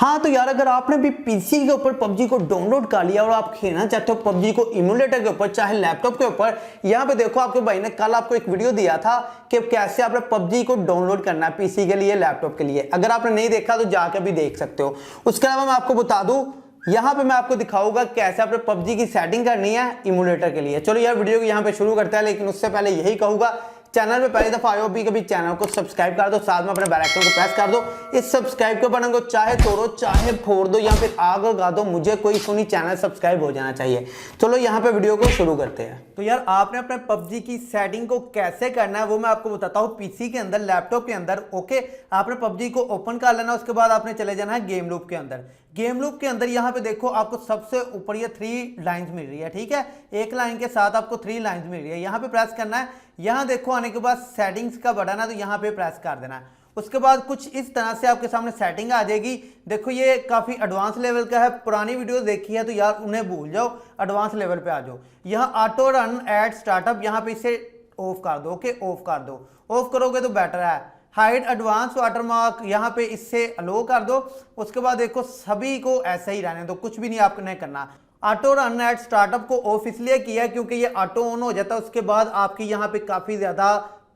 हाँ तो यार अगर आपने भी पीसी के ऊपर पबजी को डाउनलोड कर लिया और आप खेलना चाहते हो पबजी को इम्यूलेटर के ऊपर चाहे लैपटॉप के ऊपर, यहाँ पे देखो आपके भाई ने कल आपको एक वीडियो दिया था कि कैसे आपने पबजी को डाउनलोड करना है पीसी के लिए लैपटॉप के लिए। अगर आपने नहीं देखा तो जाकर भी देख सकते हो। उसके अलावा मैं आपको बता दूं यहाँ पे मैं आपको दिखाऊंगा कैसे आपने पबजी की सेटिंग करनी है इम्यूलेटर के लिए। चलो यार वीडियो को यहाँ पे शुरू करते हैं, लेकिन उससे पहले यही कहूंगा चैनल पे पहली दफा आयो भी कभी चैनल को सब्सक्राइब कर दो, साथ में अपने बेल आइकन को प्रेस कर दो। इस सब्सक्राइब के बटन को चाहे तोड़ो चाहे फोड़ दो या फिर आग लगा दो, मुझे कोई सुनी चैनल सब्सक्राइब हो जाना चाहिए। चलो यहाँ पे वीडियो को शुरू करते हैं। तो यार आपने अपने पबजी की सेटिंग को कैसे करना है वो मैं आपको बताता हूँ पीसी के अंदर लैपटॉप के अंदर। ओके, आपने पबजी को ओपन कर लेना, उसके बाद आपने चले जाना है गेम लूप के अंदर। गेम लूप के अंदर यहाँ पे देखो आपको सबसे ऊपर ये 3 लाइंस मिल रही है, ठीक है। एक लाइन के साथ आपको 3 लाइंस मिल रही है, यहाँ पे प्रेस करना है। यहाँ देखो आने के बाद सेटिंग्स का बटन है तो यहाँ पे प्रेस कर देना है। उसके बाद कुछ इस तरह से आपके सामने सेटिंग आ जाएगी। देखो ये काफी एडवांस लेवल का है, पुरानी वीडियो देखी है तो यार उन्हें भूल जाओ, एडवांस लेवल पे आ जाओ। यहाँ ऑटो रन एड स्टार्टअप यहाँ पे इसे ऑफ कर दो। ओके, ऑफ कर दो। ऑफ करोगे तो बेटर है। हाइड एडवांस वाटरमार्क यहाँ पे इससे अलो कर दो। उसके बाद देखो सभी को ऐसे ही रहने दो, कुछ भी नहीं आपने करना। ऑटो रन एट स्टार्टअप को ऑफ इसलिए किया क्योंकि ये ऑटो ऑन हो जाता है, उसके बाद आपकी यहाँ पे काफी ज्यादा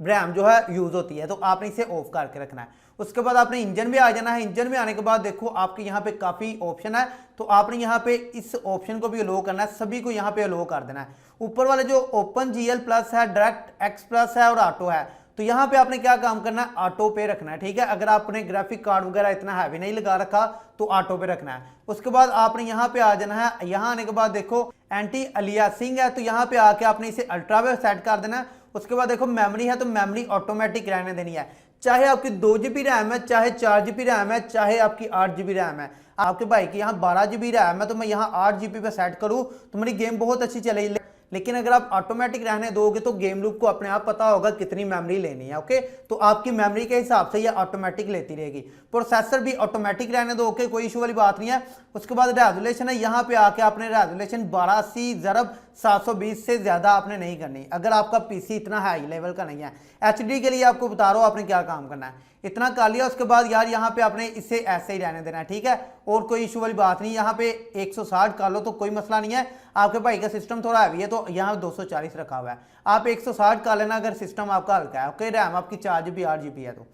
रैम जो है यूज होती है, तो आपने इसे ऑफ करके रखना है। उसके बाद आपने इंजन में आ जाना है। इंजन में आने के बाद देखो आपके यहाँ पे काफी ऑप्शन है, तो आपने यहाँ पे इस ऑप्शन को भी अलो करना है, सभी को यहाँ पे अलो कर देना है। ऊपर वाले जो ओपन जीएल प्लस है, डायरेक्ट एक्स प्लस है और ऑटो है, तो यहाँ पे आपने क्या काम करना है, ऑटो पे रखना है, ठीक है। अगर आपने ग्राफिक कार्ड वगैरह इतना हैवी नहीं लगा रखा तो ऑटो पे रखना है। उसके बाद आपने यहाँ पे आ जाना है। यहाँ आने के बाद देखो एंटी अलियासिंग है, तो यहाँ पे आके आपने इसे अल्ट्रा पे सेट कर देना है। उसके बाद देखो मेमोरी है, तो मेमोरी ऑटोमेटिक रहने देनी है, चाहे आपकी 2 GB रैम है, चाहे 4 GB रैम है, चाहे आपकी 8 GB रैम है। आपके भाई की यहाँ 12 GB रैम है तो मैं यहाँ 8 GB पे सेट करूँ तो मेरी गेम बहुत अच्छी चलेगी। लेकिन अगर आप ऑटोमेटिक रहने दोगे तो गेम लूप को अपने आप पता होगा कितनी मेमोरी लेनी है। ओके, तो आपकी मेमोरी के हिसाब से ये ऑटोमेटिक लेती रहेगी। प्रोसेसर भी ऑटोमेटिक रहने दो। ओके, कोई इशू वाली बात नहीं है। उसके बाद रेजोल्यूशन है, यहाँ पे आके आपने रेजोल्यूशन 1280x720 से ज्यादा आपने नहीं करनी अगर आपका पीसी इतना हाई लेवल का नहीं है। एचडी के लिए आपको बता रहा हूँ आपने क्या काम करना है, इतना कर लिया। उसके बाद यार यहाँ पे आपने इसे ऐसे ही रहने देना है, ठीक है, और कोई इशू वाली बात नहीं। यहाँ पे 160 कर लो तो कोई मसला नहीं है। आपके भाई का सिस्टम थोड़ा हैवी है तो यहाँ 240 रखा हुआ है, आप 160 कर लेना अगर सिस्टम आपका हल्का है। ओके, रैम आपकी 4 GB 8 GB है तो।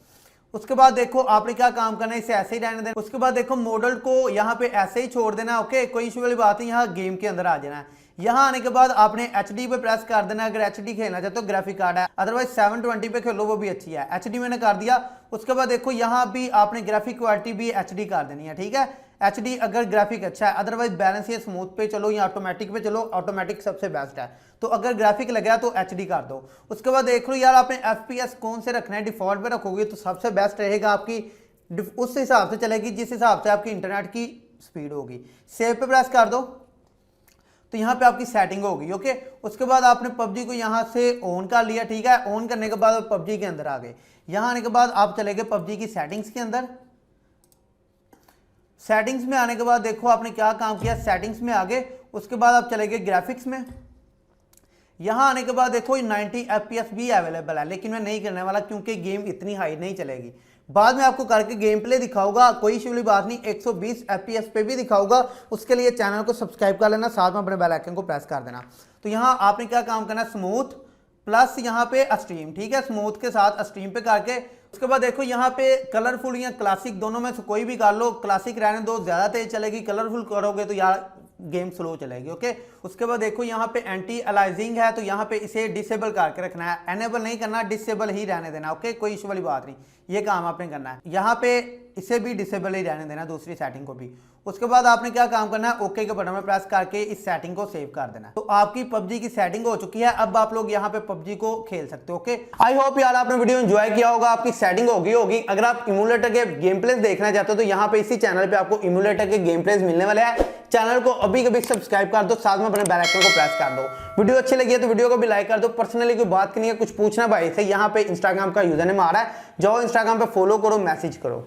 उसके बाद देखो आपने क्या काम करना है, इसे ऐसे ही रहने देना। उसके बाद देखो मॉडल को यहाँ पे ऐसे ही छोड़ देना। ओके, कोई इशू वाली बात नहीं, यहाँ गेम के अंदर आ जाना है। यहाँ आने के बाद आपने एचडी पे प्रेस कर देना अगर एचडी खेलना चाहते हो, ग्राफिक कार्ड है, अदरवाइज 720 पे खेलो वो भी अच्छी है। एचडी मैंने कर दिया। उसके बाद देखो यहाँ भी आपने ग्राफिक क्वालिटी भी एचडी कर देनी है, ठीक है। एचडी अगर ग्राफिक अच्छा है, अदरवाइज बैलेंस या स्मूथ पे चलो या ऑटोमेटिक पे चलो, ऑटोमेटिक सबसे बेस्ट है। तो अगर ग्राफिक लगा तो एचडी कर दो। उसके बाद देख लो यार आपने एफपीएस कौन से रखना है, डिफॉल्ट पे रखोगे तो सबसे बेस्ट रहेगा, आपकी उस हिसाब से चलेगी जिस हिसाब से आपकी इंटरनेट की स्पीड होगी। सेव पे प्रेस कर दो तो यहाँ पे आपकी सेटिंग होगी। ओके, उसके बाद आपने पबजी को यहाँ से ऑन कर लिया, ठीक है। ऑन करने के बाद पबजी के अंदर आ गए। यहाँ आने के बाद आप चले गए पबजी की सेटिंग्स के अंदर। सेटिंग्स में आने के बाद देखो आपने क्या काम किया, सेटिंग्स में आ गए। उसके बाद आप चले गए ग्राफिक्स में। यहाँ आने के बाद देखो 90 FPS भी अवेलेबल है, लेकिन मैं नहीं करने वाला क्योंकि गेम इतनी हाई नहीं चलेगी। बाद में आपको करके गेम प्ले दिखाऊंगा, कोई इशू वाली बात नहीं, 120 FPS पे भी दिखाऊंगा। उसके लिए चैनल को सब्सक्राइब कर लेना, साथ में अपने बेल आइकन को प्रेस कर देना। तो यहाँ आपने क्या काम करना, स्मूथ प्लस यहाँ पे स्ट्रीम, ठीक है, स्मूथ के साथ स्ट्रीम पे करके। उसके बाद देखो यहाँ पे कलरफुल या क्लासिक दोनों में से कोई भी कर लो। क्लासिक रहने दो, ज्यादा तेज चलेगी, कलरफुल करोगे तो यार गेम स्लो चलेगी। ओके, उसके बाद देखो यहाँ पे एंटी अलाइजिंग है, तो यहाँ पे इसे डिसेबल करके रखना है, एनेबल नहीं करना, डिसेबल ही रहने देना। ओके, कोई इशू वाली बात नहीं, ये काम आपने करना है। यहाँ पे इसे भी डिसेबल ही रहने देना, दूसरी सेटिंग को भी। उसके बाद आपने क्या काम करना है, ओके के बटन में प्रेस करके इस सेटिंग को सेव कर देना। तो आपकी पबजी की सेटिंग हो चुकी है, अब आप लोग यहाँ पे पबजी को खेल सकते हो। ओके, आई होप यार आपने वीडियो एंजॉय किया होगा, आपकी सेटिंग होगी। अगर आप इम्यूलेटर के गेम प्लेस देखना चाहते हो तो यहाँ पे इसी चैनल पे आपको इम्यूलेटर के गेम प्लेस मिलने वाले हैं। चैनल को अभी कभी सब्सक्राइब कर दो, साथ में अपने बेल आइकन को प्रेस कर दो। वीडियो अच्छी लगी है तो वीडियो को भी लाइक कर दो। पर्सनली कोई बात करनी है, कुछ पूछना भाई से, यहाँ पे इंस्टाग्राम का यूजर नेम आ रहा है, जाओ इंस्टाग्राम पे फॉलो करो, मैसेज करो।